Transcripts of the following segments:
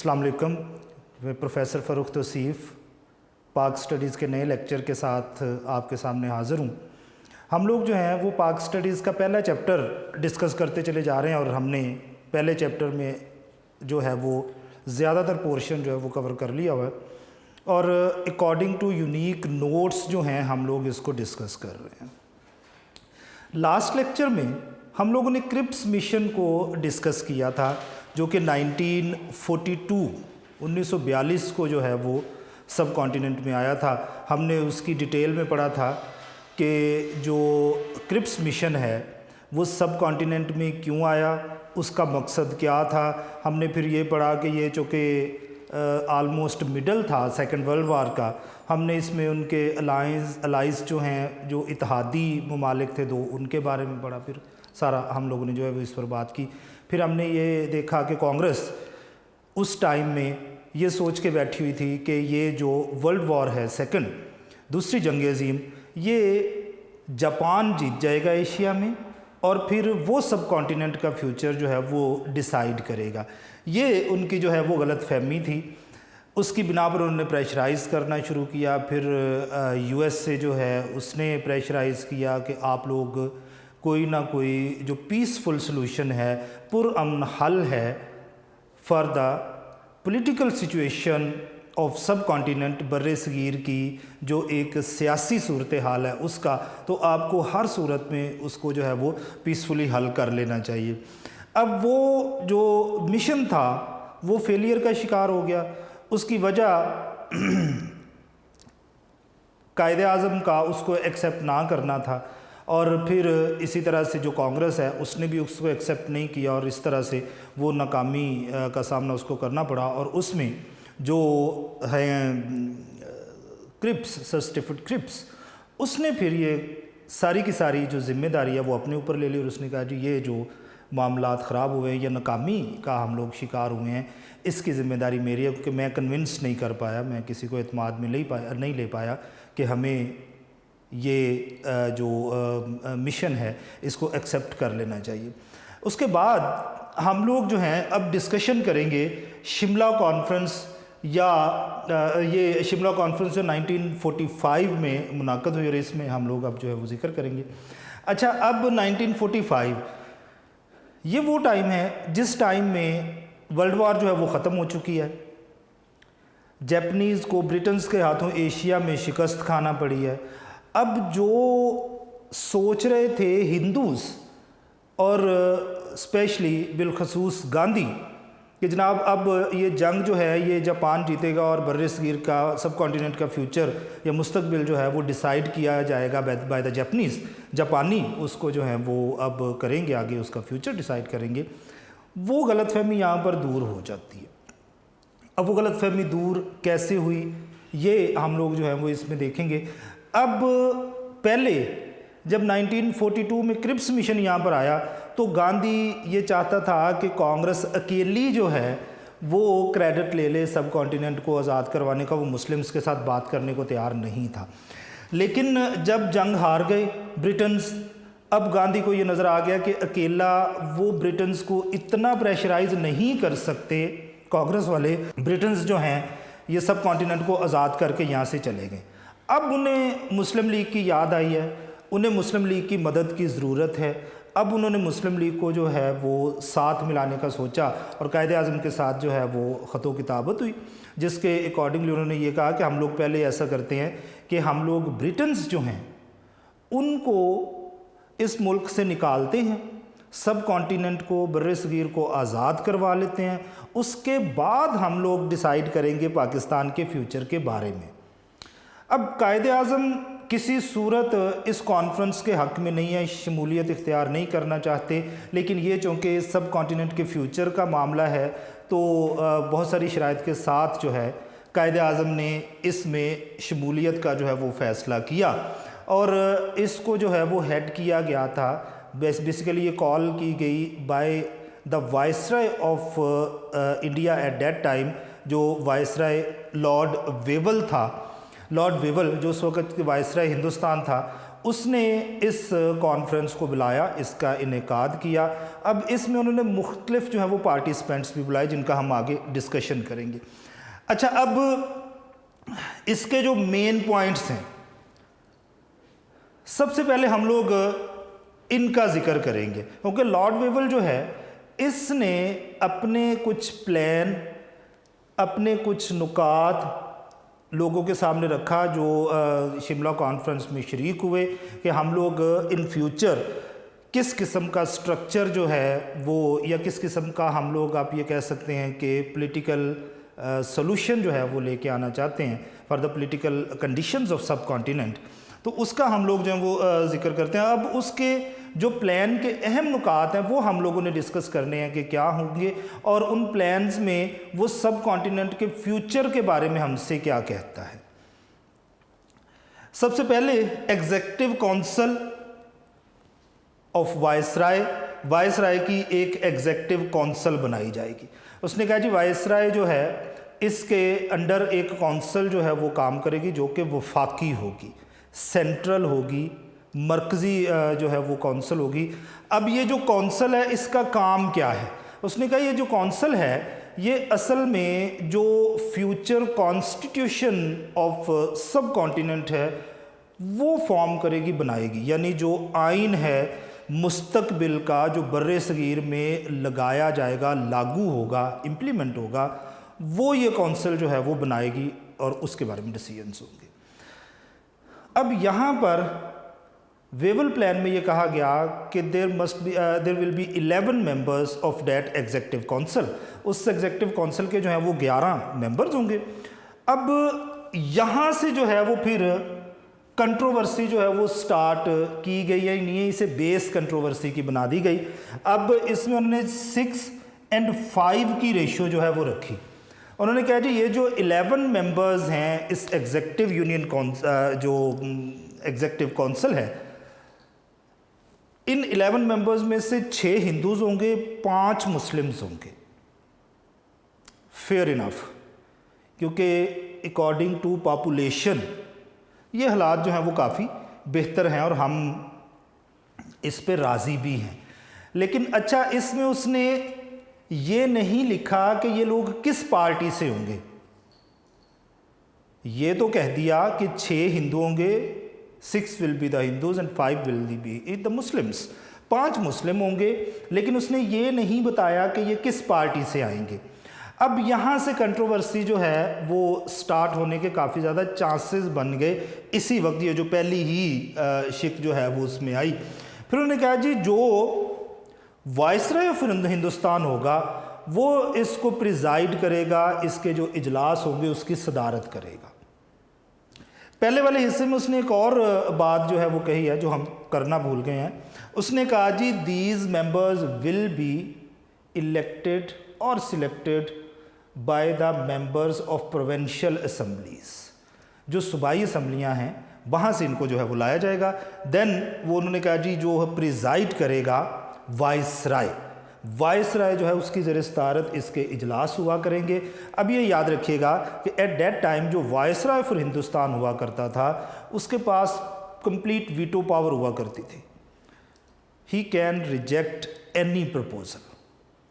अस्सलाम वालेकुम। मैं प्रोफेसर फ़ारूक तौसीफ़ पाक स्टडीज़ के नए लेक्चर के साथ आपके सामने हाज़िर हूँ। हम लोग जो हैं वो पाक स्टडीज़ का पहला चैप्टर डिस्कस करते चले जा रहे हैं और हमने पहले चैप्टर में जो है वो ज़्यादातर पोर्शन जो है वो कवर कर लिया हुआ है और अकॉर्डिंग टू यूनिक नोट्स जो हैं हम लोग इसको डिस्कस कर रहे हैं। लास्ट लेक्चर में हम लोगों ने क्रिप्स मिशन को डिस्कस किया था जो कि 1942 को जो है वो सब कॉन्टिनेंट में आया था। हमने उसकी डिटेल में पढ़ा था कि जो क्रिप्स मिशन है वो सब कॉन्टिनेंट में क्यों आया, उसका मकसद क्या था। हमने फिर ये पढ़ा कि ये चूँकि आलमोस्ट मिडल था सेकेंड वर्ल्ड वार का, हमने इसमें उनके अलाइज जो हैं जो इत्तेहादी ममालिक थे दो, उनके बारे में पढ़ा। फिर सारा हम लोगों ने जो है वो इस पर बात की। फिर हमने ये देखा कि कांग्रेस उस टाइम में ये सोच के बैठी हुई थी कि ये जो वर्ल्ड वॉर है सेकंड, दूसरी जंग अज़ीम, ये जापान जीत जाएगा एशिया में और फिर वो सब कॉन्टिनेंट का फ्यूचर जो है वो डिसाइड करेगा। ये उनकी जो है वो गलत फहमी थी। उसकी बिना पर उन्होंने प्रेशराइज़ करना शुरू किया। फिर यूएस से जो है उसने प्रेशराइज़ किया कि आप लोग कोई ना कोई जो पीसफुल सलूशन है, पुरअमन हल है for the political situation of sub continent, बर्रे सगीर की जो एक सियासी सूरत हाल है उसका, तो आपको हर सूरत में उसको जो है वो पीसफुली हल कर लेना चाहिए। अब वो जो मिशन था वो फेलियर का शिकार हो गया। उसकी वजह कायदे आज़म का उसको एक्सेप्ट ना करना था और फिर इसी तरह से जो कांग्रेस है उसने भी उसको एक्सेप्ट नहीं किया और इस तरह से वो नाकामी का सामना उसको करना पड़ा। और उसमें जो है क्रिप्स, सर स्टीफर्ड क्रिप्स, उसने फिर ये सारी की सारी जो जिम्मेदारी है वो अपने ऊपर ले ली और उसने कहा जी ये जो मामलात ख़राब हुए हैं या नाकामी का हम लोग शिकार हुए हैं, इसकी ज़िम्मेदारी मेरी है, क्योंकि मैं कन्विंस नहीं कर पाया, मैं किसी को एतमाद में नहीं ले पाया कि हमें ये जो मिशन है इसको एक्सेप्ट कर लेना चाहिए। उसके बाद हम लोग जो हैं अब डिस्कशन करेंगे शिमला कॉन्फ्रेंस, या ये शिमला कॉन्फ्रेंस जो 1945 में मुनाक़द हुई और इसमें हम लोग अब जो है वो जिक्र करेंगे। अच्छा, अब 1945 ये वो टाइम है जिस टाइम में वर्ल्ड वार जो है वो ख़त्म हो चुकी है। जापानीज़ को ब्रिटेन्स के हाथों एशिया में शिकस्त खाना पड़ी है। अब जो सोच रहे थे हिंदूज़ और स्पेशली बिलखसूस गांधी कि जनाब अब ये जंग जो है ये जापान जीतेगा और बर्रे सगीर का सब कॉन्टिनेंट का फ्यूचर या मुस्तकबिल जो है वो डिसाइड किया जाएगा बाय द जापानीज़, जापानी उसको जो है वो अब करेंगे, आगे उसका फ्यूचर डिसाइड करेंगे। वो गलतफहमी यहाँ पर दूर हो जाती है। अब वो गलतफहमी दूर कैसे हुई ये हम लोग जो है वो इसमें देखेंगे। अब पहले जब 1942 में क्रिप्स मिशन यहाँ पर आया तो गांधी ये चाहता था कि कांग्रेस अकेली जो है वो क्रेडिट ले ले सब कॉन्टिनेंट को आज़ाद करवाने का, वो मुस्लिम्स के साथ बात करने को तैयार नहीं था। लेकिन जब जंग हार गए ब्रिटेन्स, अब गांधी को ये नज़र आ गया कि अकेला वो ब्रिटेन्स को इतना प्रेशराइज नहीं कर सकते, कांग्रेस वाले ब्रिटेन्स जो हैं ये सब कॉन्टिनेंट को आज़ाद करके यहाँ से चले गए। अब उन्हें मुस्लिम लीग की याद आई है, उन्हें मुस्लिम लीग की मदद की ज़रूरत है। अब उन्होंने मुस्लिम लीग को जो है वो साथ मिलाने का सोचा और कायदे आज़म के साथ जो है वो ख़तो किताबत हुई, जिसके अकॉर्डिंगली उन्होंने ये कहा कि हम लोग पहले ऐसा करते हैं कि हम लोग ब्रिटेन्स जो हैं उनको इस मुल्क से निकालते हैं, सब कॉन्टिनेंट को, बर्रे सगीर को आज़ाद करवा लेते हैं, उसके बाद हम लोग डिसाइड करेंगे पाकिस्तान के फ्यूचर के बारे में। अब कायदे आज़म किसी सूरत इस कॉन्फ्रेंस के हक़ में नहीं है, शमूलियत इख्तियार नहीं करना चाहते, लेकिन ये चूँकि सब कॉन्टिनेंट के फ्यूचर का मामला है तो बहुत सारी शराइत के साथ जो है कायदे आज़म ने इसमें शमूलियत का जो है वो फ़ैसला किया और इसको जो है वो हेड किया गया था। बेसिकली ये कॉल की गई by the viceroy of India at that time, जो वाइसराय लॉर्ड वेवल था। लॉर्ड वेवल जो उस वक़्त वाइसराय हिंदुस्तान था, उसने इस कॉन्फ्रेंस को बुलाया, इसका इनेकाद किया। अब इसमें उन्होंने मुख्तलिफ जो है वो पार्टिसिपेंट्स भी बुलाए जिनका हम आगे डिस्कशन करेंगे। अच्छा, अब इसके जो मेन पॉइंट्स हैं, सबसे पहले हम लोग इनका जिक्र करेंगे, क्योंकि लॉर्ड वेवल जो है इसने अपने कुछ प्लान, अपने कुछ नुकात लोगों के सामने रखा जो शिमला कॉन्फ्रेंस में शरीक हुए कि हम लोग इन फ्यूचर किस किस्म का स्ट्रक्चर जो है वो, या किस किस्म का हम लोग आप ये कह सकते हैं कि पॉलिटिकल सॉल्यूशन जो है वो लेके आना चाहते हैं for the political conditions of sub continent. तो उसका हम लोग जो है वो जिक्र करते हैं। अब उसके जो प्लान के अहम नुकात हैं वो हम लोगों ने डिस्कस करने हैं कि क्या होंगे, और उन प्लान्स में वो सब कॉन्टिनेंट के फ्यूचर के बारे में हमसे क्या कहता है। सबसे पहले एग्जीक्यूटिव काउंसिल ऑफ वायसराय की एक एग्जीक्यूटिव काउंसिल बनाई जाएगी। उसने कहा जी वायसराय जो है इसके अंडर एक काउंसिल जो है वो काम करेगी जो कि वफाकी होगी, सेंट्रल होगी, मरकज़ी जो है वो काउंसिल होगी। अब ये जो काउंसिल है इसका काम क्या है? उसने कहा ये जो काउंसिल है ये असल में जो future constitution of sub continent है वो फॉर्म करेगी, बनाएगी। यानी जो आइन है मुस्तकबिल का जो बर्रे सगीर में लगाया जाएगा, लागू होगा, इम्प्लीमेंट होगा, वो ये काउंसिल जो है वो बनाएगी और उसके बारे में डिसीजंस होंगे। अब यहाँ पर वेवल प्लान में ये कहा गया कि there will be 11 members of that executive council. उस एग्जीक्यूटिव काउंसिल के जो है वो 11 मेंबर्स होंगे। अब यहाँ से जो है वो फिर कंट्रोवर्सी जो है वो स्टार्ट की गई है, नहीं इसे बेस कंट्रोवर्सी की बना दी गई। अब इसमें उन्होंने 6:5 की रेशियो जो है वो रखी। उन्होंने कहा जी ये जो 11 मेंबर्स हैं इस एग्जीक्यूटिव यूनियन जो एग्जीक्यूटिव काउंसिल है, इन 11 मेंबर्स में से 6 हिंदूज होंगे, 5 मुस्लिम्स होंगे। फेयर इनफ, क्योंकि अकॉर्डिंग टू पॉपुलेशन ये हालात जो हैं वो काफ़ी बेहतर हैं और हम इस पे राज़ी भी हैं। लेकिन अच्छा, इसमें उसने ये नहीं लिखा कि ये लोग किस पार्टी से होंगे। ये तो कह दिया कि 6 हिंदू होंगे, 6 will be the Hindus and 5 will be the Muslims, 5 मुस्लिम होंगे। लेकिन उसने ये नहीं बताया कि ये किस पार्टी से आएंगे। अब यहाँ से कंट्रोवर्सी जो है वो स्टार्ट होने के काफ़ी ज़्यादा चांसेस बन गए। इसी वक्त ये जो पहली ही शिक जो है वो उसमें आई। फिर उन्होंने कहा जी जो वायसराय ऑफ हिंदुस्तान होगा वो इसको प्रिजाइड करेगा, इसके जो इजलास होंगे उसकी सदारत करेगा। पहले वाले हिस्से में उसने एक और बात जो है वो कही है जो हम करना भूल गए हैं। उसने कहा जी these members will be elected और selected by the members of provincial assemblies. जो सूबाई असम्बलियाँ हैं वहाँ से इनको जो है वो लाया जाएगा। देन वो उन्होंने कहा जी जो प्रिजाइड करेगा वायसराय जो है उसकी ज़रिए सदारत इसके इजलास हुआ करेंगे। अब ये याद रखिएगा कि एट दैट टाइम जो वायसराय फॉर हिंदुस्तान हुआ करता था उसके पास कंप्लीट वीटो पावर हुआ करती थी। He can reject any proposal,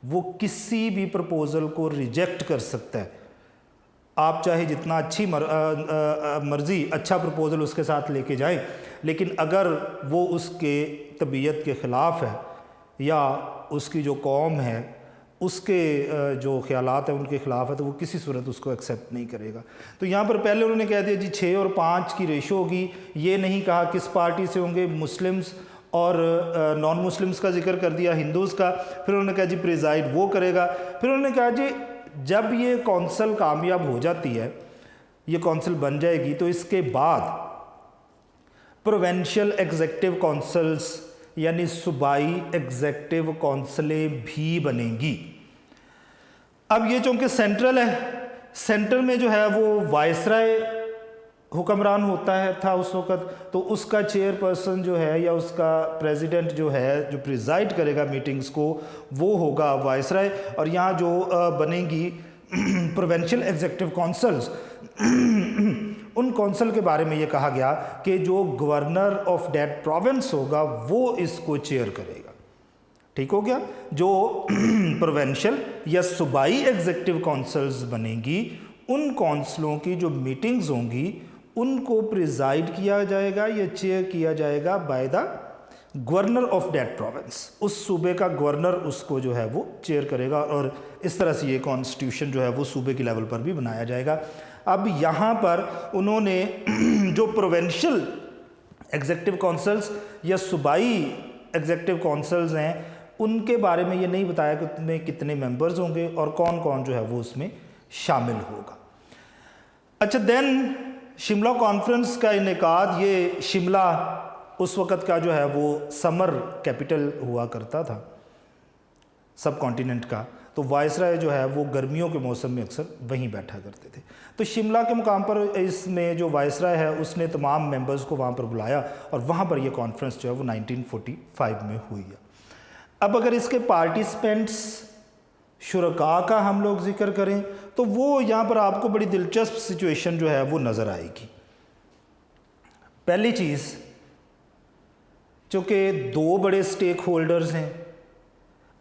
वो किसी भी प्रपोजल को रिजेक्ट कर सकता है। आप चाहे जितना अच्छी मर्ज़ी अच्छा प्रपोजल उसके साथ लेके जाएं, लेकिन अगर वो उसके तबीयत के ख़िलाफ़ है या उसकी जो कौम है उसके जो ख्यालात हैं उनके ख़िलाफ़ है तो वो किसी सूरत उसको एक्सेप्ट नहीं करेगा। तो यहाँ पर पहले उन्होंने कह दिया जी 6 और 5 की रेशो होगी। ये नहीं कहा किस पार्टी से होंगे, मुस्लिम्स और नॉन मुस्लिम्स का जिक्र कर दिया, हिंदूज़ का। फिर उन्होंने कहा जी प्रिजाइड वो करेगा। फिर उन्होंने कहा जी जब ये कौंसल कामयाब हो जाती है, ये कौंसल बन जाएगी, तो इसके बाद प्रोविंशियल एग्जीक्यूटिव काउंसिल्स यानी सूबाई एग्जीक्यूटिव काउंसिलें भी बनेंगी। अब ये चूँकि सेंट्रल है, सेंटर में जो है वो वायसराय हुक्मरान होता है था उस वक़्त, तो उसका चेयरपर्सन जो है या उसका प्रेसिडेंट जो है जो प्रिजाइड करेगा मीटिंग्स को वो होगा वायसराय। और यहाँ जो बनेंगी प्रोविंशियल एग्जीक्यूटिव काउंसिल्स उन कौंसल के बारे में ये कहा गया कि जो गवर्नर ऑफ दैट प्रोविंस होगा वो इसको चेयर करेगा। ठीक हो गया। जो प्रोविंशियल या सूबाई एग्जीक्यूटिव काउंसिल्स बनेंगी, उन काउंसिलों की जो मीटिंग्स होंगी उनको प्रिजाइड किया जाएगा या चेयर किया जाएगा by the governor of that province. उस सूबे का गवर्नर उसको जो है वो चेयर करेगा, और इस तरह से ये कॉन्स्टिट्यूशन जो है वो सूबे के लेवल पर भी बनाया जाएगा। अब यहाँ पर उन्होंने जो प्रोविंशियल एग्जीक्यूटिव काउंसिल्स या सूबाई एग्जीक्यूटिव काउंसिल्स हैं उनके बारे में ये नहीं बताया कि उसमें कितने मेंबर्स होंगे और कौन कौन जो है वो उसमें शामिल होगा। अच्छा, देन शिमला कॉन्फ्रेंस का इनेकाद, ये शिमला उस वक़्त का जो है वो समर कैपिटल हुआ करता था सब कॉन्टिनेंट का, तो वायसराय जो है वो गर्मियों के मौसम में अक्सर वहीं बैठा करते थे। तो शिमला के मुकाम पर इसमें जो वायसराय है उसने तमाम मेंबर्स को वहाँ पर बुलाया और वहाँ पर ये कॉन्फ्रेंस जो है वो 1945 में हुई है। अब अगर इसके पार्टिसिपेंट्स शुरका का हम लोग जिक्र करें तो वो यहाँ पर आपको बड़ी दिलचस्प सिचुएशन जो है वो नज़र आएगी। पहली चीज़, चूँकि दो बड़े स्टेक होल्डर्स हैं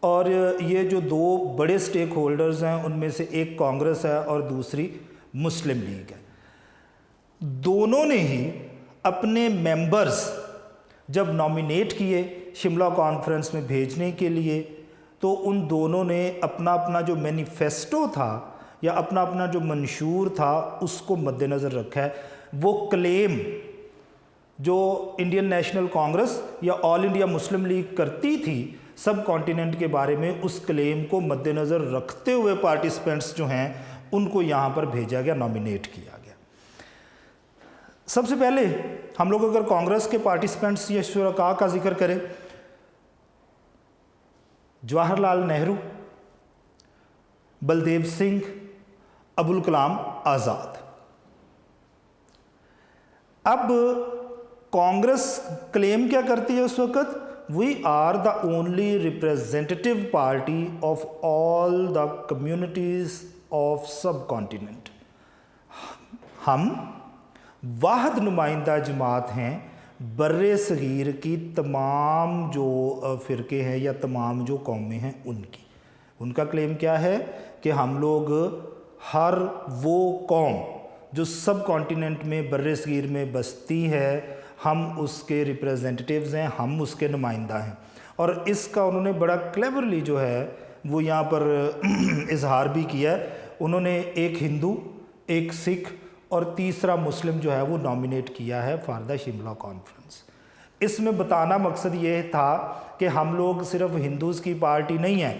और ये जो दो बड़े स्टेक होल्डर्स हैं उनमें से एक कांग्रेस है और दूसरी मुस्लिम लीग है, दोनों ने ही अपने मेंबर्स जब नॉमिनेट किए शिमला कॉन्फ्रेंस में भेजने के लिए, तो उन दोनों ने अपना अपना जो मैनिफेस्टो था या अपना अपना जो मंशूर था उसको मद्देनज़र रखा है। वो क्लेम जो इंडियन नेशनल कांग्रेस या ऑल इंडिया मुस्लिम लीग करती थी सब कॉन्टिनेंट के बारे में, उस क्लेम को मद्देनज़र रखते हुए पार्टिसिपेंट्स जो हैं उनको यहाँ पर भेजा गया, नॉमिनेट किया गया। सबसे पहले हम लोग अगर कांग्रेस के पार्टिसिपेंट्स या शुरका का जिक्र करें, जवाहरलाल नेहरू, बलदेव सिंह, अबुल कलाम आज़ाद। अब कांग्रेस क्लेम क्या करती है उस वक़्त? We are the only representative party of all the communities of sub continent. हम वाहिद नुमाइंदा जमात हैं बर्रे सगीर की तमाम जो फ़िरके हैं या तमाम जो कौमें हैं उनकी। उनका क्लेम क्या है कि हम लोग हर वो कौम जो सब कॉन्टिनेंट में बर्रे सगीर में बसती है, हम उसके रिप्रेजेंटेटिव्स हैं, हम उसके नुमाइंदा हैं। और इसका उन्होंने बड़ा क्लेवरली जो है वो यहाँ पर इजहार भी किया है। उन्होंने एक हिंदू, एक सिख और तीसरा मुस्लिम जो है वो नॉमिनेट किया है फॉर द शिमला कॉन्फ्रेंस। इसमें बताना मकसद ये था कि हम लोग सिर्फ हिंदूज़ की पार्टी नहीं है,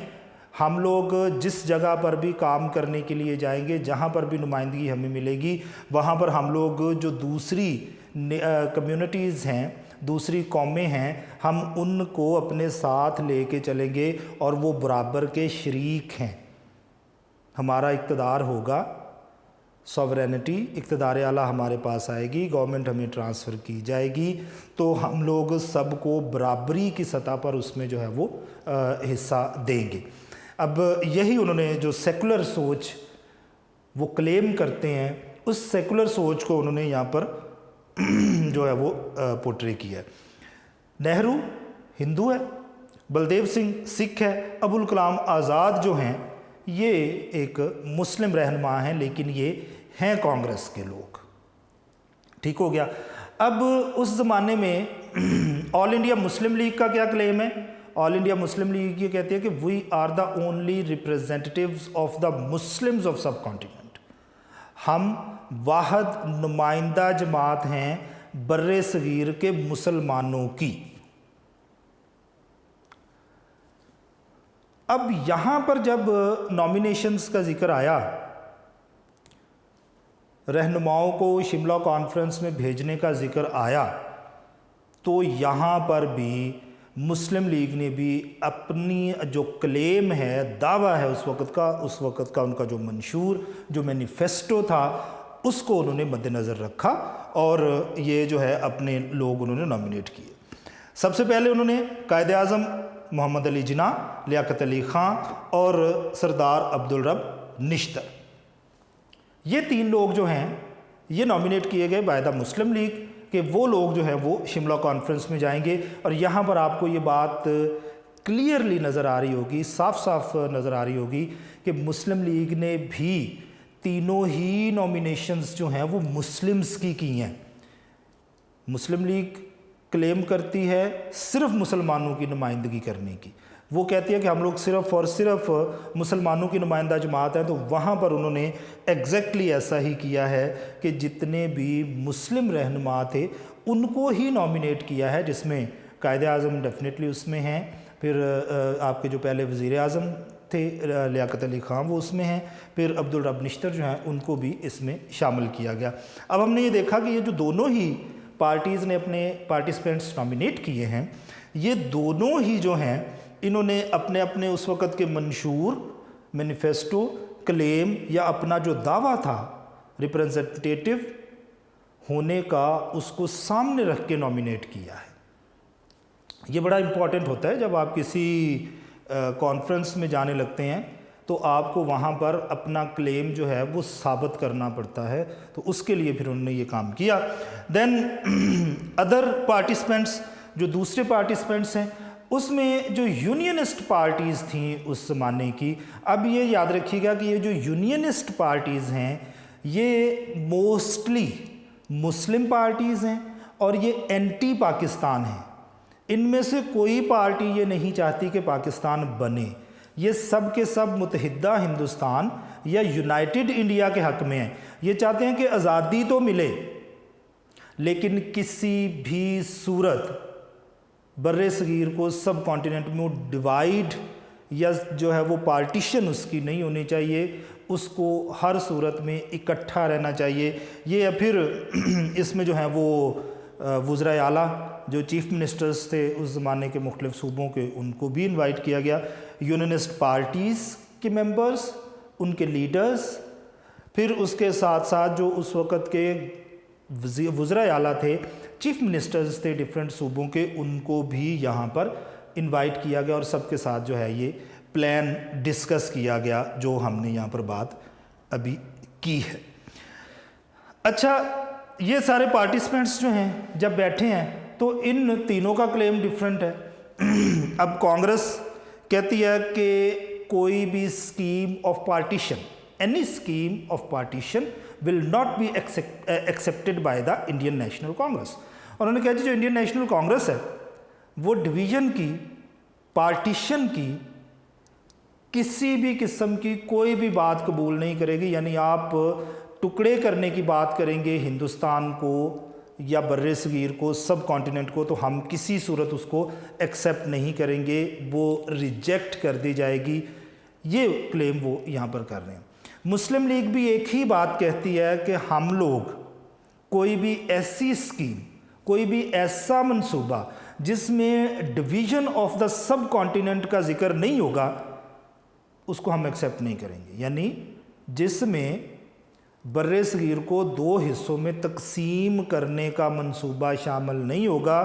हम लोग जिस जगह पर भी काम करने के लिए जाएंगे, जहाँ पर भी नुमाइंदगी हमें मिलेगी, वहाँ पर हम लोग जो दूसरी कम्युनिटीज़ हैं, दूसरी कौमें हैं, हम उनको अपने साथ लेके चलेंगे और वो बराबर के शरीक हैं। हमारा इक़्तिदार होगा, सॉवरेनिटी, इक़्तिदार आला हमारे पास आएगी, गवर्नमेंट हमें ट्रांसफ़र की जाएगी, तो हम लोग सबको बराबरी की सतह पर उसमें जो है वो हिस्सा देंगे। अब यही उन्होंने जो सेकुलर सोच वो क्लेम करते हैं, उस सेकुलर सोच को उन्होंने यहाँ पर जो है वो पोर्ट्रे किया है। नेहरू हिंदू है, बलदेव सिंह सिख है, अबुल कलाम आज़ाद जो हैं ये एक मुस्लिम रहनुमा हैं, लेकिन ये हैं कांग्रेस के लोग। ठीक हो गया। अब उस ज़माने में ऑल इंडिया मुस्लिम लीग का क्या क्लेम है? ऑल इंडिया मुस्लिम लीग ये कहती है कि we are the only representatives of the Muslims of sub continent. हम वाहिद नुमाइंदा जमात हैं बर्रे सगीर के मुसलमानों की। अब यहाँ पर जब नॉमिनेशंस का जिक्र आया, रहनुमाओं को शिमला कॉन्फ्रेंस में भेजने का जिक्र आया, तो यहाँ पर भी मुस्लिम लीग ने भी अपनी जो क्लेम है, दावा है उस वक़्त का उनका जो मंशूर, जो मैनिफेस्टो था, उसको उन्होंने मद्देनज़र रखा और ये जो है अपने लोग उन्होंने नॉमिनेट किए। सबसे पहले उन्होंने कायदे आज़म मोहम्मद अली जिन्ना, लियाकत अली ख़ां और सरदार अब्दुल रब निश्तर, ये तीन लोग जो हैं ये नॉमिनेट किए गए बाय द मुस्लिम लीग कि वो लोग जो है वो शिमला कॉन्फ्रेंस में जाएंगे। और यहाँ पर आपको ये बात क्लियरली नज़र आ रही होगी, साफ साफ नज़र आ रही होगी कि मुस्लिम लीग ने भी तीनों ही नॉमिनेशंस जो हैं वो मुस्लिम्स की हैं। मुस्लिम लीग क्लेम करती है सिर्फ मुसलमानों की नुमाइंदगी करने की, वो कहती है कि हम लोग सिर्फ और सिर्फ मुसलमानों की नुमाइंदा जमात है। तो वहाँ पर उन्होंने एग्जैक्टली ऐसा ही किया है कि जितने भी मुस्लिम रहनुमा थे उनको ही नॉमिनेट किया है, जिसमें कायदे आज़म डेफिनेटली उसमें हैं, फिर आपके जो पहले वज़ीर आज़म थे लियाकत अली ख़ान वो उसमें हैं, फिर अब्दुल रब निश्तर जो हैं उनको भी इसमें शामिल किया गया। अब हमने ये देखा कि ये जो दोनों ही पार्टीज़ ने अपने पार्टिसिपेंट्स नॉमिनेट किए हैं, ये दोनों ही जो हैं इन्होंने अपने अपने उस वक़्त के मंशूर, मैनिफेस्टो, क्लेम या अपना जो दावा था रिप्रेजेंटेटिव होने का उसको सामने रख के नॉमिनेट किया है। ये बड़ा इम्पॉर्टेंट होता है जब आप किसी कॉन्फ्रेंस में जाने लगते हैं तो आपको वहाँ पर अपना क्लेम जो है वो साबित करना पड़ता है, तो उसके लिए फिर उन्होंने ये काम किया। देन अदर पार्टिसिपेंट्स, जो दूसरे पार्टिसिपेंट्स हैं उसमें जो यूनियनिस्ट पार्टीज़ थीं उस ज़माने की, अब ये याद रखिएगा कि ये जो यूनियनिस्ट पार्टीज़ हैं ये मोस्टली मुस्लिम पार्टीज़ हैं और ये एंटी पाकिस्तान हैं। इनमें से कोई पार्टी ये नहीं चाहती कि पाकिस्तान बने, ये सब के सब मुत्तहिदा हिंदुस्तान या यूनाइटेड इंडिया के हक़ में हैं। ये चाहते हैं कि आज़ादी तो मिले लेकिन किसी भी सूरत बर्रे सगीर को सब कॉन्टिनेंट में डिवाइड या जो है वो पार्टीशन उसकी नहीं होनी चाहिए, उसको हर सूरत में इकट्ठा रहना चाहिए। ये या फिर इसमें जो है वो वज़राए आला जो चीफ़ मिनिस्टर्स थे उस ज़माने के मुख्तलिफ़ सूबों के, उनको भी इनवाइट किया गया। यूनियनिस्ट पार्टीज़ के मेंबर्स, उनके लीडर्स, फिर उसके साथ साथ जो उस वक़्त के वज़राए आला थे, चीफ़ मिनिस्टर्स थे डिफरेंट सूबों के, उनको भी यहाँ पर इनवाइट किया गया और सबके साथ जो है ये प्लान डिस्कस किया गया जो हमने यहाँ पर बात अभी की है। अच्छा, ये सारे पार्टिसिपेंट्स जो हैं जब बैठे हैं तो इन तीनों का क्लेम डिफरेंट है। अब कांग्रेस कहती है कि कोई भी scheme of partition, any scheme of partition will not be accepted by the Indian national Congress. और उन्होंने कहा जो इंडियन नेशनल कांग्रेस है वो डिवीज़न की, पार्टीशन की, किसी भी किस्म की कोई भी बात कबूल नहीं करेगी। यानी आप टुकड़े करने की बात करेंगे हिंदुस्तान को या बर्रे सगीर को, सब कॉन्टिनेंट को, तो हम किसी सूरत उसको एक्सेप्ट नहीं करेंगे, वो रिजेक्ट कर दी जाएगी। ये क्लेम वो यहाँ पर कर रहे हैं। मुस्लिम लीग भी एक ही बात कहती है कि हम लोग कोई भी ऐसी स्कीम, कोई भी ऐसा मंसूबा जिसमें division of the sub continent का जिक्र नहीं होगा उसको हम एक्सेप्ट नहीं करेंगे। यानी जिसमें बर्रे सगीर को दो हिस्सों में तकसीम करने का मंसूबा शामिल नहीं होगा,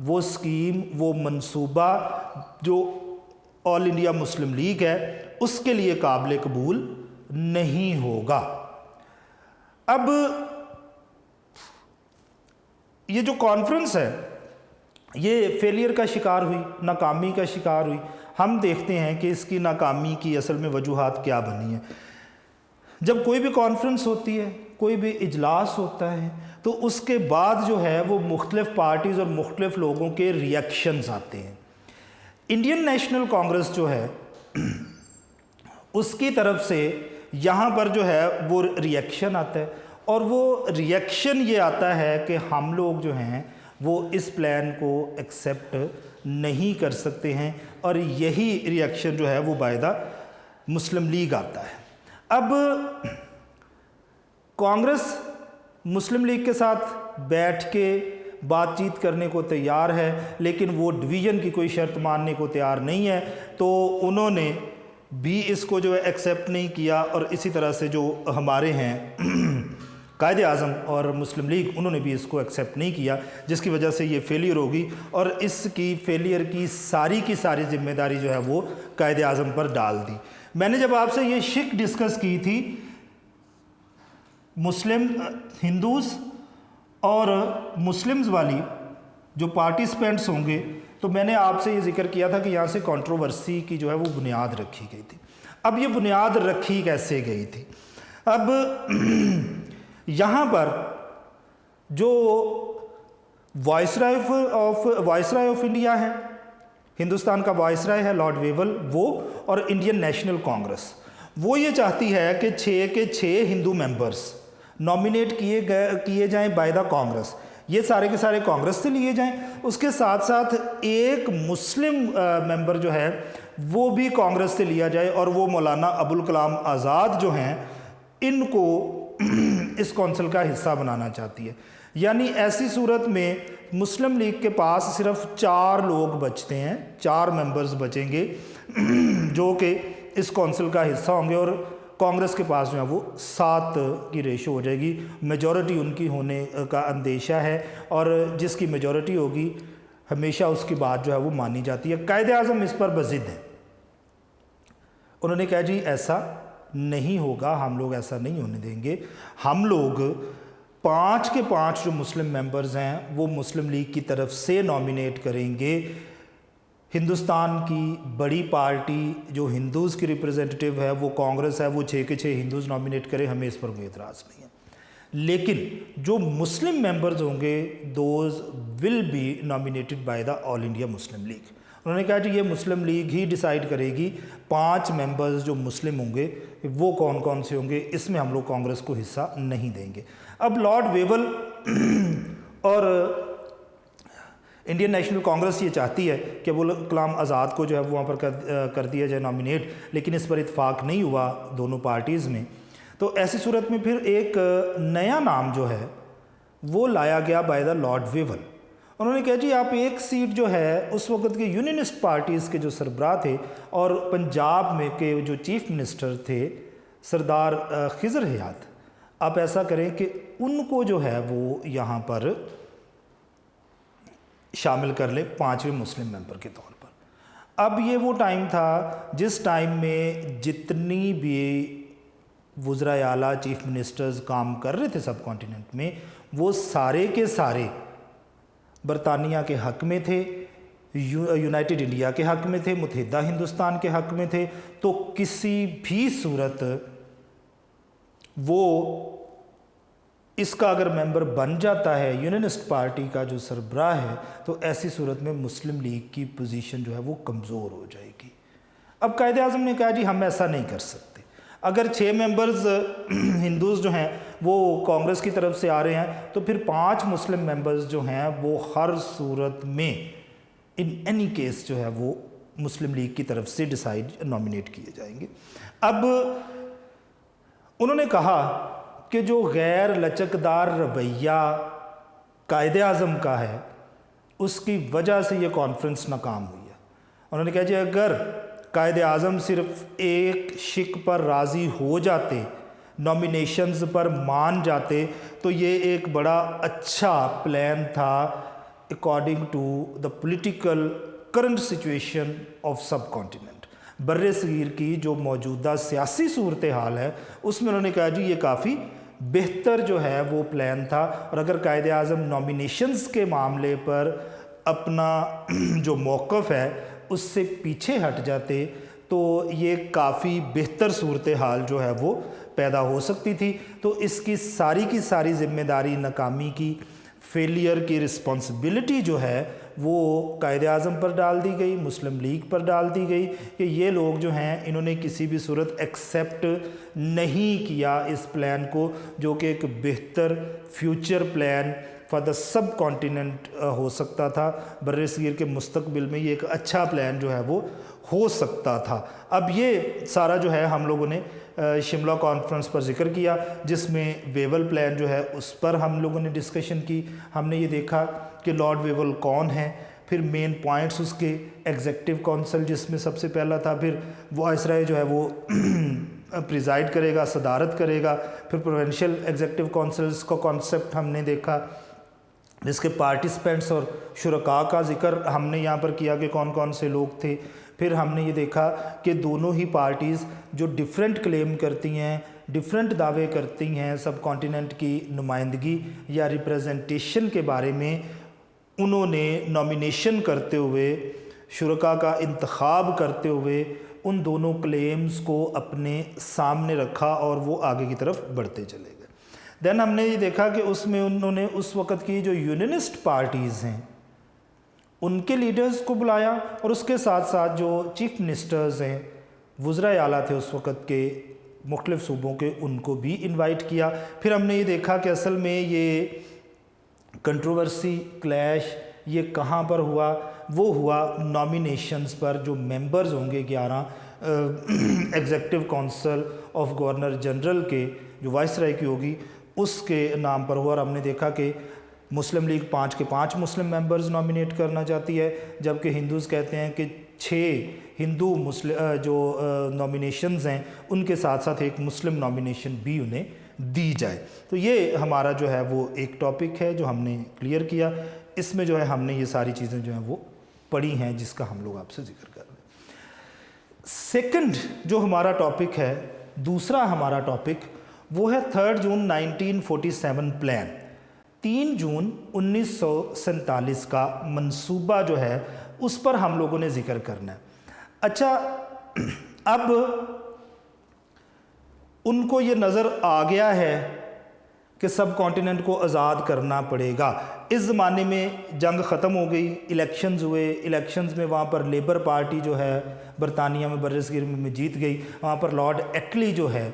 वो स्कीम, वो मंसूबा जो ऑल इंडिया मुस्लिम लीग है उसके लिए काबिल कबूल नहीं होगा। अब ये जो कॉन्फ्रेंस है ये फेलियर का शिकार हुई, नाकामी का शिकार हुई। हम देखते हैं कि इसकी नाकामी की असल में वजूहात क्या बनी है। जब कोई भी कॉन्फ्रेंस होती है, कोई भी इजलास होता है, तो उसके बाद जो है वो मुख्तलिफ पार्टीज़ और मुख्तलिफ लोगों के रिएक्शंस आते हैं। इंडियन नेशनल कांग्रेस जो है उसकी तरफ से यहाँ पर जो है वो रिएक्शन आता है और वो रिएक्शन ये आता है कि हम लोग जो हैं वो इस प्लान को एक्सेप्ट नहीं कर सकते हैं, और यही रिएक्शन जो है वो बाय द मुस्लिम लीग आता है। अब कांग्रेस मुस्लिम लीग के साथ बैठ के बातचीत करने को तैयार है, लेकिन वो डिवीज़न की कोई शर्त मानने को तैयार नहीं है, तो उन्होंने भी इसको जो है एक्सेप्ट नहीं किया। और इसी तरह से जो हमारे हैं कायदे आज़म और मुस्लिम लीग, उन्होंने भी इसको एक्सेप्ट नहीं किया, जिसकी वजह से ये फेलियर होगी और इसकी फेलियर की सारी जिम्मेदारी जो है वो कायदे आज़म पर डाल दी। मैंने जब आपसे ये शिक डिस्कस की थी मुस्लिम हिंदूज़ और मुस्लिम्स वाली जो पार्टिसिपेंट्स होंगे, तो मैंने आपसे ये जिक्र किया था कि यहाँ से कंट्रोवर्सी की जो है वो बुनियाद रखी गई थी। अब ये बुनियाद रखी कैसे गई थी? अब यहाँ पर जो वाइसराय ऑफ इंडिया है, हिंदुस्तान का वाइसराय है लॉर्ड वेवल, वो और इंडियन नेशनल कांग्रेस, वो ये चाहती है कि 6 के 6 हिंदू मेंबर्स नॉमिनेट किए जाएं बाय द कांग्रेस। ये सारे के सारे कांग्रेस से लिए जाएं। उसके साथ साथ एक मुस्लिम मेंबर जो है वो भी कांग्रेस से लिया जाए, और वो मौलाना अबुल कलाम आज़ाद जो हैं, इनको इस कौंसिल का हिस्सा बनाना चाहती है। यानी ऐसी सूरत में मुस्लिम लीग के पास सिर्फ 4 लोग बचते हैं, 4 मेंबर्स बचेंगे जो कि इस कौंसिल का हिस्सा होंगे, और कांग्रेस के पास जो है वो 7 की रेशो हो जाएगी। मेजॉरिटी उनकी होने का अंदेशा है, और जिसकी मेजॉरिटी होगी हमेशा उसकी बात जो है वो मानी जाती है। कायदे आज़म इस पर बज़िद है। उन्होंने कहा जी ऐसा नहीं होगा, हम लोग ऐसा नहीं होने देंगे। हम लोग 5 के 5 जो मुस्लिम मेंबर्स हैं वो मुस्लिम लीग की तरफ से नॉमिनेट करेंगे। हिंदुस्तान की बड़ी पार्टी जो हिंदूज़ की रिप्रेजेंटेटिव है वो कांग्रेस है, वो 6 के 6 हिंदूज़ नॉमिनेट करें, हमें इस पर कोई एतराज़ नहीं है। लेकिन जो मुस्लिम मेंबर्स होंगे those will be nominated by the all India Muslim league. उन्होंने कहा कि ये मुस्लिम लीग ही डिसाइड करेगी 5 मेंबर्स जो मुस्लिम होंगे वो कौन कौन से होंगे, इसमें हम लोग कांग्रेस को हिस्सा नहीं देंगे। अब लॉर्ड वेवल और इंडियन नेशनल कांग्रेस ये चाहती है कि अबुल कलाम आज़ाद को जो है वो वहाँ पर कर दिया जाए नॉमिनेट, लेकिन इस पर इत्फाक नहीं हुआ दोनों पार्टीज़ में। तो ऐसी सूरत में फिर एक नया नाम जो है वो लाया गया बाय द लॉर्ड वेवल। उन्होंने कहा जी आप एक सीट जो है उस वक्त के यूनियनिस्ट पार्टीज़ के जो सरबराह थे और पंजाब में के जो चीफ मिनिस्टर थे सरदार खिज़र हयात, आप ऐसा करें कि उनको जो है वो यहाँ पर शामिल कर ले 5वें मुस्लिम मेंबर के तौर पर। अब ये वो टाइम था जिस टाइम में जितनी भी वज़राए आला चीफ मिनिस्टर्स काम कर रहे थे सब कॉन्टिनेंट में, वो सारे के सारे बरतानिया के हक़ में थे, यूनाइटेड इंडिया के हक़ में थे, मुत्तहिदा हिंदुस्तान के हक़ में थे। तो किसी भी सूरत वो इसका अगर मेंबर बन जाता है यूनियनिस्ट पार्टी का जो सरबराह है, तो ऐसी सूरत में मुस्लिम लीग की पोजीशन जो है वो कमज़ोर हो जाएगी। अब कायदे आज़म ने कहा जी हम ऐसा नहीं कर सकते। अगर 6 मेंबर्स हिंदूज़ जो हैं वो कांग्रेस की तरफ से आ रहे हैं, तो फिर 5 मुस्लिम मेंबर्स जो हैं वो हर सूरत में इन एनी केस जो है वो मुस्लिम लीग की तरफ से डिसाइड नॉमिनेट किए जाएंगे। अब उन्होंने कहा कि जो गैर लचकदार रवैया कायदे आज़म का है उसकी वजह से ये कॉन्फ्रेंस नाकाम हुई है। उन्होंने कहा जी अगर कायदे आज़म सिर्फ एक शिक पर राज़ी हो जाते, नॉमिनेशंस पर मान जाते, तो ये एक बड़ा अच्छा प्लान था according to the political current situation of sub continent. बर्रे सगीर की जो मौजूदा सियासी सूरत हाल है उसमें उन्होंने कहा जी ये काफ़ी बेहतर जो है वो प्लान था, और अगर कायदे आज़म नॉमिनेशंस के मामले पर अपना जो मौक़िफ़ है उससे पीछे हट जाते तो ये काफ़ी बेहतर सूरत हाल जो है वो पैदा हो सकती थी। तो इसकी सारी की सारी ज़िम्मेदारी नाकामी की, फेलियर की रिस्पॉन्सिबिलिटी जो है वो कायदे आज़म पर डाल दी गई, मुस्लिम लीग पर डाल दी गई कि ये लोग जो हैं इन्होंने किसी भी सूरत एक्सेप्ट नहीं किया इस प्लान को, जो कि एक बेहतर future plan for the sub continent हो सकता था। बर्रे सगीर के मुस्तकबिल में ये एक अच्छा प्लान जो है वो हो सकता था। अब ये सारा जो है हम लोगों ने शिमला कॉन्फ्रेंस पर जिक्र किया, जिसमें वेवल प्लान जो है उस पर हम लोगों ने डिस्कशन की। हमने ये देखा कि लॉर्ड वेवल कौन है, फिर मेन पॉइंट्स उसके, एग्जेक्टिव काउंसिल जिसमें सबसे पहला था, फिर वाइसराय जो है वो प्रिजाइड करेगा, सदारत करेगा, फिर प्रोविंशियल एग्जेक्टिव काउंसिल्स का कॉन्सेप्ट हमने देखा, जिसके पार्टिसिपेंट्स और शुरका का जिक्र हमने यहाँ पर किया कि कौन कौन से लोग थे। फिर हमने ये देखा कि दोनों ही पार्टीज़ जो डिफरेंट क्लेम करती हैं डिफरेंट दावे करती हैं सब कॉन्टिनेंट की नुमाइंदगी या रिप्रेजेंटेशन के बारे में, उन्होंने नॉमिनेशन करते हुए, शुरका का इंतखाब करते हुए उन दोनों क्लेम्स को अपने सामने रखा और वो आगे की तरफ बढ़ते चले गए। देन हमने ये देखा कि उसमें उन्होंने उस वक़्त की जो यूनियनिस्ट पार्टीज़ हैं उनके लीडर्स को बुलाया और उसके साथ साथ जो चीफ मिनिस्टर्स हैं, वज़राए आला थे उस वक़्त के मुख्तलिफ़ सूबों के, उनको भी इनवाइट किया। फिर हमने ये देखा कि असल में ये कंट्रोवर्सी क्लैश ये कहाँ पर हुआ, वो हुआ नॉमिनेशंस पर। जो मेंबर्स होंगे 11 executive council of governor general के जो वाइसराय की होगी उसके नाम पर हुआ। और हमने देखा कि मुस्लिम लीग 5 के 5 मुस्लिम मेंबर्स नॉमिनेट करना चाहती है, जबकि हिंदूज़ कहते हैं कि 6 हिंदू मुस्लिम जो नॉमिनेशंस हैं उनके साथ साथ एक मुस्लिम नॉमिनेशन भी उन्हें दी जाए। तो ये हमारा जो है वो एक टॉपिक है जो हमने क्लियर किया। इसमें जो है हमने ये सारी चीज़ें जो हैं वो पढ़ी हैं जिसका हम लोग आपसे जिक्र कर रहे हैं। सेकंड जो हमारा टॉपिक है, दूसरा हमारा टॉपिक वो है 3 जून 1947 प्लान। 3 जून 1947 का मंसूबा जो है उस पर हम लोगों ने जिक्र करना है। अच्छा, अब उनको ये नज़र आ गया है कि सब कॉन्टिनेंट को आज़ाद करना पड़ेगा। इस ज़माने में जंग ख़त्म हो गई, इलेक्शंस हुए, इलेक्शंस में वहाँ पर लेबर पार्टी जो है बरतानिया में बरसगीर में जीत गई। वहाँ पर लॉर्ड एटली जो है,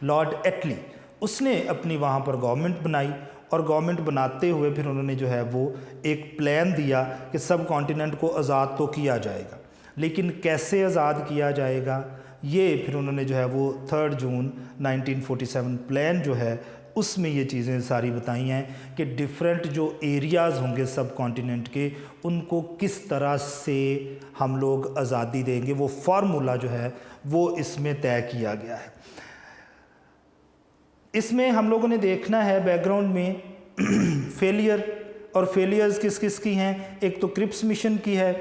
लॉर्ड एटली, उसने अपनी वहाँ पर गवर्नमेंट बनाई और गवर्नमेंट बनाते हुए फिर उन्होंने जो है वो एक प्लान दिया कि सब कॉन्टिनेंट को आज़ाद तो किया जाएगा, लेकिन कैसे आज़ाद किया जाएगा ये फिर उन्होंने जो है वो 3 जून 1947 प्लान जो है उसमें ये चीज़ें सारी बताई हैं कि डिफरेंट जो एरियाज़ होंगे सब कॉन्टिनेंट के उनको किस तरह से हम लोग आज़ादी देंगे, वो फार्मूला जो है वो इसमें तय किया गया है। इसमें हम लोगों ने देखना है बैकग्राउंड में फेलियर, और फेलियर्स किस किस की हैं। एक तो क्रिप्स मिशन की है,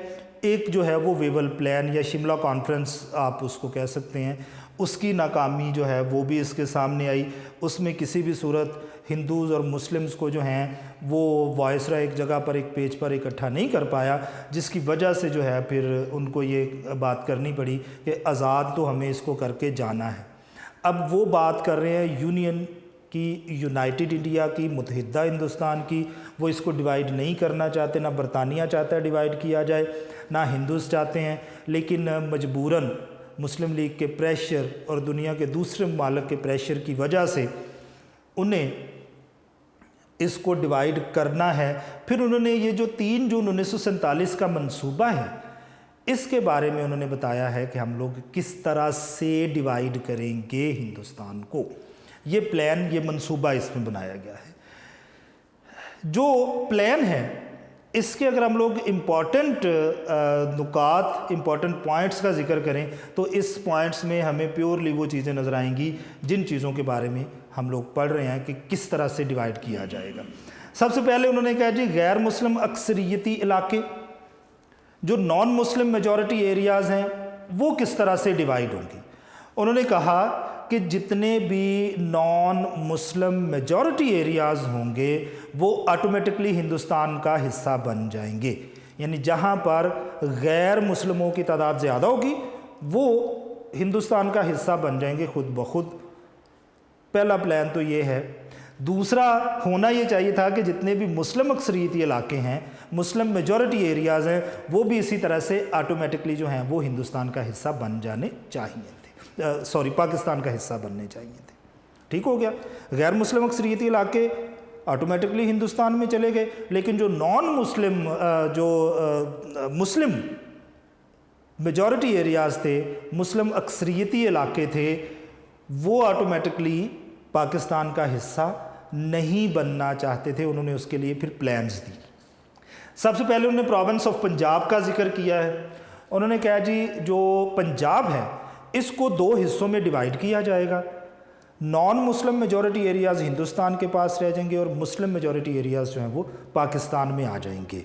एक जो है वो वेवल प्लान या शिमला कॉन्फ्रेंस आप उसको कह सकते हैं, उसकी नाकामी जो है वो भी इसके सामने आई। उसमें किसी भी सूरत हिंदूज़ और मुस्लिम्स को जो हैं वो वायसराय एक जगह पर एक पेज पर इकट्ठा नहीं कर पाया, जिसकी वजह से जो है फिर उनको ये बात करनी पड़ी कि आज़ाद तो हमें इसको करके जाना है। अब वो बात कर रहे हैं यूनियन की, यूनाइटेड इंडिया की, मुत्तहिदा हिंदुस्तान की। वो इसको डिवाइड नहीं करना चाहते, ना बरतानिया चाहता है डिवाइड किया जाए, ना हिंदूज़ चाहते हैं, लेकिन मजबूरन मुस्लिम लीग के प्रेशर और दुनिया के दूसरे ममालिक के प्रेशर की वजह से उन्हें इसको डिवाइड करना है। फिर उन्होंने ये जो 3 जून 1947 का मंसूबा है इसके बारे में उन्होंने बताया है कि हम लोग किस तरह से डिवाइड करेंगे हिंदुस्तान को। ये प्लान, ये मंसूबा इसमें बनाया गया है। जो प्लान है इसके अगर हम लोग इम्पॉर्टेंट नुकात, इम्पॉर्टेंट पॉइंट्स का जिक्र करें तो इस पॉइंट्स में हमें प्योरली वो चीज़ें नज़र आएंगी जिन चीज़ों के बारे में हम लोग पढ़ रहे हैं कि किस तरह से डिवाइड किया जाएगा। सबसे पहले उन्होंने कहा जी गैर मुस्लिम अक्सरियती इलाके, जो नॉन मुस्लिम मेजॉरिटी एरियाज़ हैं वो किस तरह से डिवाइड होंगी। उन्होंने कहा कि जितने भी नॉन मुस्लिम मेजॉरिटी एरियाज़ होंगे वो ऑटोमेटिकली हिंदुस्तान का हिस्सा बन जाएंगे। यानी जहाँ पर गैर मुस्लिमों की तादाद ज़्यादा होगी वो हिंदुस्तान का हिस्सा बन जाएंगे खुद ब खुद। पहला प्लान तो ये है। दूसरा होना ये चाहिए था कि जितने भी मुस्लिम अक्सरियती इलाके हैं, मुस्लिम मेजॉरिटी एरियाज़ हैं, वो भी इसी तरह से ऑटोमेटिकली जो हैं वो हिंदुस्तान का हिस्सा बन जाने चाहिए थे, पाकिस्तान का हिस्सा बनने चाहिए थे। ठीक हो गया। गैर मुस्लिम अक्सरियती इलाके ऑटोमेटिकली हिंदुस्तान में चले गए, लेकिन जो non Muslim Muslim majority areas थे, मुस्लिम अक्सरियती इलाके थे, वो ऑटोमेटिकली पाकिस्तान का हिस्सा नहीं बनना चाहते थे। उन्होंने उसके लिए फिर प्लान्स दी। सबसे पहले उन्होंने प्रोविंस ऑफ पंजाब का जिक्र किया है। उन्होंने कहा जी जो पंजाब है इसको 2 हिस्सों में डिवाइड किया जाएगा। Non Muslim majority areas Hindustan के पास रह जाएंगे और मुस्लिम मेजॉरिटी एरियाज़ जो हैं वो पाकिस्तान में आ जाएंगे।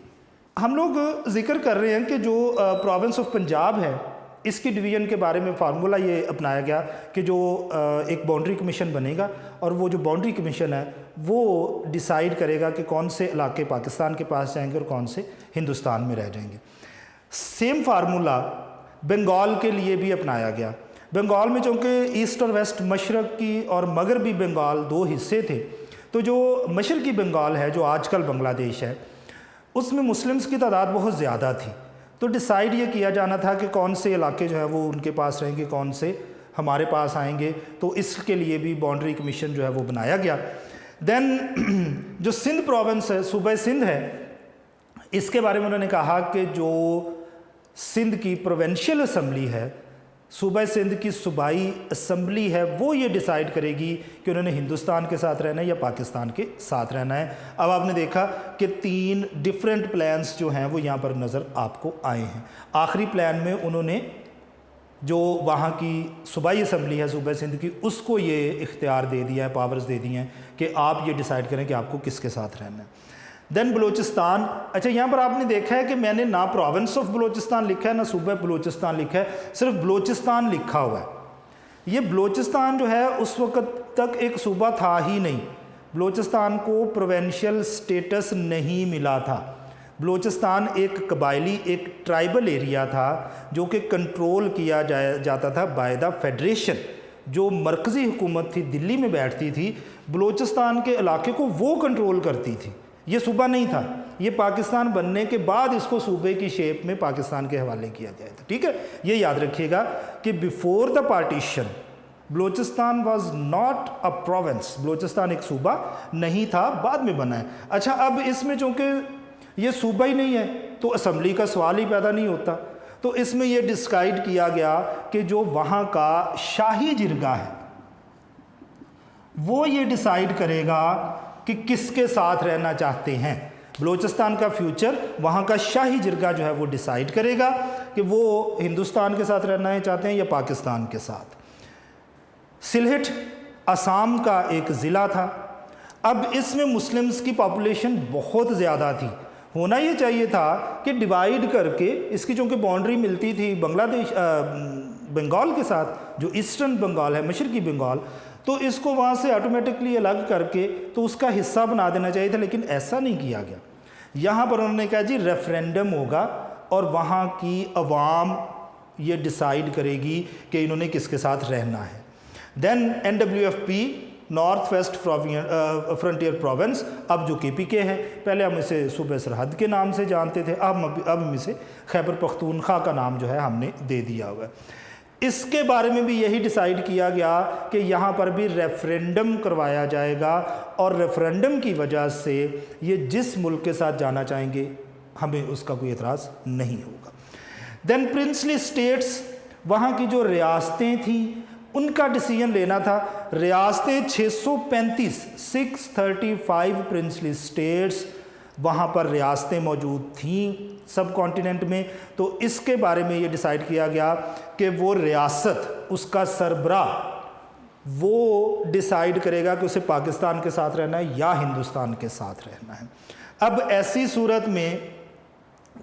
हम लोग जिक्र कर रहे हैं कि जो प्रोविंस ऑफ पंजाब है इसकी डिवीज़न के बारे में फार्मूला ये अपनाया गया कि जो एक बाउंड्री कमीशन बनेगा और वो जो बाउंड्री कमीशन है वो डिसाइड करेगा कि कौन से इलाके पाकिस्तान के पास जाएंगे और कौन से हिंदुस्तान में रह जाएंगे। सेम फार्मूला बंगाल के लिए भी अपनाया गया। बंगाल में चूँकि ईस्ट और वेस्ट, मशरक़ी और मगरबी बंगाल दो हिस्से थे, तो जो मशरक़ी बंगाल है जो आजकल बांग्लादेश है उसमें मुस्लिम्स की तादाद बहुत ज़्यादा थी। तो डिसाइड ये किया जाना था कि कौन से इलाके जो है वो उनके पास रहेंगे, कौन से हमारे पास आएंगे। तो इसके लिए भी बाउंड्री कमीशन जो है वो बनाया गया। देन जो सिंध प्रोविंस है, सूबा सिंध है, इसके बारे में उन्होंने कहा कि जो सिंध की प्रोविंशियल असम्बली है, सूबा सिंध की सूबाई असम्बली है, वो ये डिसाइड करेगी कि उन्होंने हिंदुस्तान के साथ रहना है या पाकिस्तान के साथ रहना है। अब आपने देखा कि 3 डिफरेंट प्लान्स जो हैं वो यहाँ पर नज़र आपको आए हैं। आखिरी प्लान में उन्होंने जो वहाँ की सूबाई असम्बली है सूबा सिंध की, उसको ये इख्तियार दे दिया है, पावर्स दे दी हैं कि आप ये डिसाइड करें कि आपको किसके साथ रहना है। देन बलूचिस्तान, अच्छा यहाँ पर आपने देखा है कि मैंने ना प्रोविंस ऑफ बलूचिस्तान लिखा है ना सूबा बलूचिस्तान लिखा है, सिर्फ बलूचिस्तान लिखा हुआ है। ये बलूचिस्तान जो है उस वक़्त तक एक सूबा था ही नहीं, बलूचिस्तान को प्रोविंशियल स्टेटस नहीं मिला था। बलूचिस्तान एक कबायली, एक ट्राइबल एरिया था जो कि कंट्रोल किया जाता था बाय द फेडरेशन। जो मरकज़ी हुकूमत थी दिल्ली में बैठती थी, बलूचिस्तान के इलाके को वो कंट्रोल करती थी। ये सूबा नहीं था, ये पाकिस्तान बनने के बाद इसको सूबे की शेप में पाकिस्तान के हवाले किया गया था। ठीक है, ये याद रखिएगा कि before the partition Balochistan was not a province, Balochistan एक सूबा नहीं था, बाद में बना है। अच्छा, अब इसमें चूँकि ये सूबा ही नहीं है तो असम्बली का सवाल ही पैदा नहीं होता। तो इसमें यह डिसाइड किया गया कि जो वहाँ का शाही जिरगा है वो ये डिसाइड करेगा कि किसके साथ रहना चाहते हैं। बलूचिस्तान का फ्यूचर वहाँ का शाही जिरगा जो है वो डिसाइड करेगा कि वो हिंदुस्तान के साथ रहना चाहते हैं या पाकिस्तान के साथ। सिलहट असम का एक ज़िला था। अब इसमें मुस्लिम्स की पॉपुलेशन बहुत ज़्यादा थी। होना ये चाहिए था कि डिवाइड करके इसकी चूँकि बाउंड्री मिलती थी बांग्लादेश बंगाल के साथ, जो ईस्टर्न बंगाल है, मशरक़ी बंगाल, तो इसको वहाँ से ऑटोमेटिकली अलग करके तो उसका हिस्सा बना देना चाहिए था, लेकिन ऐसा नहीं किया गया। यहाँ पर उन्होंने कहा जी रेफरेंडम होगा और वहाँ की अवाम ये डिसाइड करेगी कि इन्होंने किसके साथ रहना है। Then NWFP north west frontier province, अब जो KPK है, पहले हम इसे सूबे सरहद के नाम से जानते थे, अब हम इसे खैबर पख्तूनख्वा का नाम जो है हमने दे दिया हुआ है। इसके बारे में भी यही डिसाइड किया गया कि यहाँ पर भी रेफरेंडम करवाया जाएगा और रेफरेंडम की वजह से ये जिस मुल्क के साथ जाना चाहेंगे हमें उसका कोई एतराज़ नहीं होगा। देन प्रिंसली स्टेट्स, वहाँ की जो रियासतें थीं उनका डिसीजन लेना था। रियासतें 635 प्रिंसली स्टेट्स, वहाँ पर रियासतें मौजूद थीं सब कॉन्टिनेंट में। तो इसके बारे में ये डिसाइड किया गया कि वो रियासत, उसका सरबराह वो डिसाइड करेगा कि उसे पाकिस्तान के साथ रहना है या हिंदुस्तान के साथ रहना है। अब ऐसी सूरत में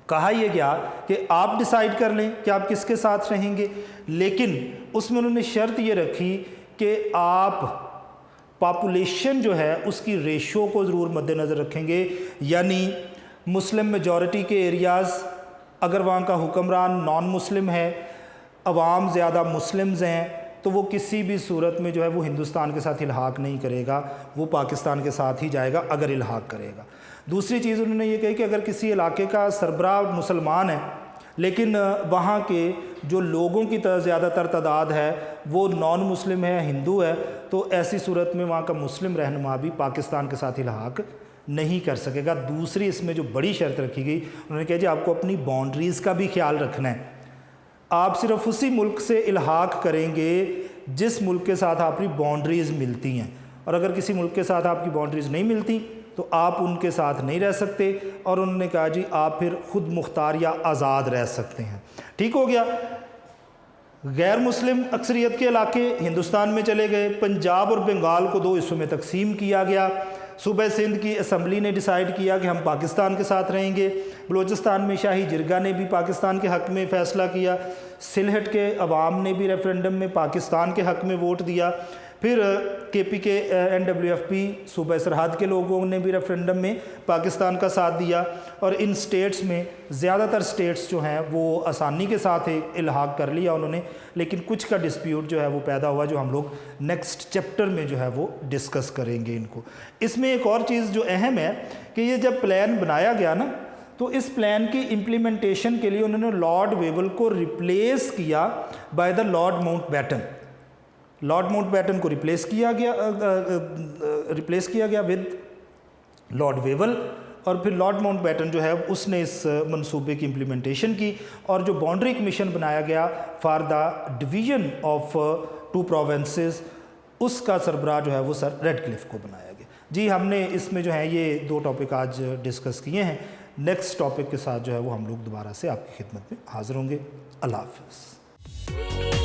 कहा यह गया कि आप डिसाइड कर लें कि आप किसके साथ रहेंगे, लेकिन उसमें उन्होंने शर्त ये रखी कि आप पॉपुलेशन जो है उसकी रेशो को ज़रूर मद्देनज़र रखेंगे। यानी मुस्लिम मेजॉरिटी के एरियाज़, अगर वहाँ का हुक्मरान नॉन मुस्लिम है, अवाम ज़्यादा मुस्लिम्स हैं, तो वो किसी भी सूरत में जो है वो हिंदुस्तान के साथ इल्हाक नहीं करेगा, वो पाकिस्तान के साथ ही जाएगा अगर इल्हाक करेगा। दूसरी चीज़ उन्होंने ये कही कि अगर किसी इलाके का सरबराह मुसलमान है लेकिन वहाँ के जो लोगों की ज़्यादातर तादाद है वो नॉन मुस्लिम है, हिंदू है, तो ऐसी सूरत में वहाँ का मुस्लिम रहनुमा भी पाकिस्तान के साथ इल्हाक नहीं कर सकेगा। दूसरी इसमें जो बड़ी शर्त रखी गई, उन्होंने कहा जी आपको अपनी बाउंड्रीज़ का भी ख्याल रखना है। आप सिर्फ उसी मुल्क से इल्हाक करेंगे जिस मुल्क के साथ आपकी बाउंड्रीज़ मिलती हैं, और अगर किसी मुल्क के साथ आपकी बाउंड्रीज़ नहीं मिलती तो आप उनके साथ नहीं रह सकते। और उन्होंने कहा जी आप फिर ख़ुद मुख्तार या आज़ाद रह सकते हैं। ठीक हो गया। गैर मुस्लिम अक्सरियत के इलाके हिंदुस्तान में चले गए। पंजाब और बंगाल को 2 हिस्सों में तकसीम किया गया। सूबा सिंध की असम्बली ने डिसाइड किया कि हम पाकिस्तान के साथ रहेंगे। बलूचिस्तान में शाही जिरगा ने भी पाकिस्तान के हक़ में फ़ैसला किया। सिलहट के अवाम ने भी रेफरेंडम में पाकिस्तान के हक़ में वोट दिया। फिर KPK NWFP सूबा सरहद के लोगों ने भी रेफरेंडम में पाकिस्तान का साथ दिया। और इन स्टेट्स में ज़्यादातर स्टेट्स जो हैं वो आसानी के साथ इल्हाक कर लिया उन्होंने, लेकिन कुछ का डिस्प्यूट जो है वो पैदा हुआ, जो हम लोग नेक्स्ट चैप्टर में जो है वो डिस्कस करेंगे इनको। इसमें एक और चीज़ जो अहम है कि ये जब प्लान बनाया गया ना, तो इस प्लान की इम्प्लीमेंटेशन के लिए उन्होंने लॉर्ड वेवल को रिप्लेस किया by the Lord Mountbatten. Lord Mountbatten को रिप्लेस किया गया विद लॉर्ड वेवल, और फिर लॉर्ड माउंटबेटन जो है उसने इस मंसूबे की इम्प्लीमेंटेशन की, और जो बाउंड्री कमीशन बनाया गया for the division of 2 provinces, उसका सरबराह जो है वो सर रेडक्लिफ को बनाया गया। जी, हमने इसमें जो है ये 2 टॉपिक आज डिस्कस किए हैं। नेक्स्ट टॉपिक के साथ जो है वो हम लोग दोबारा से आपकी खिदमत में हाज़िर होंगे। अल्लाह हाफ़िज़।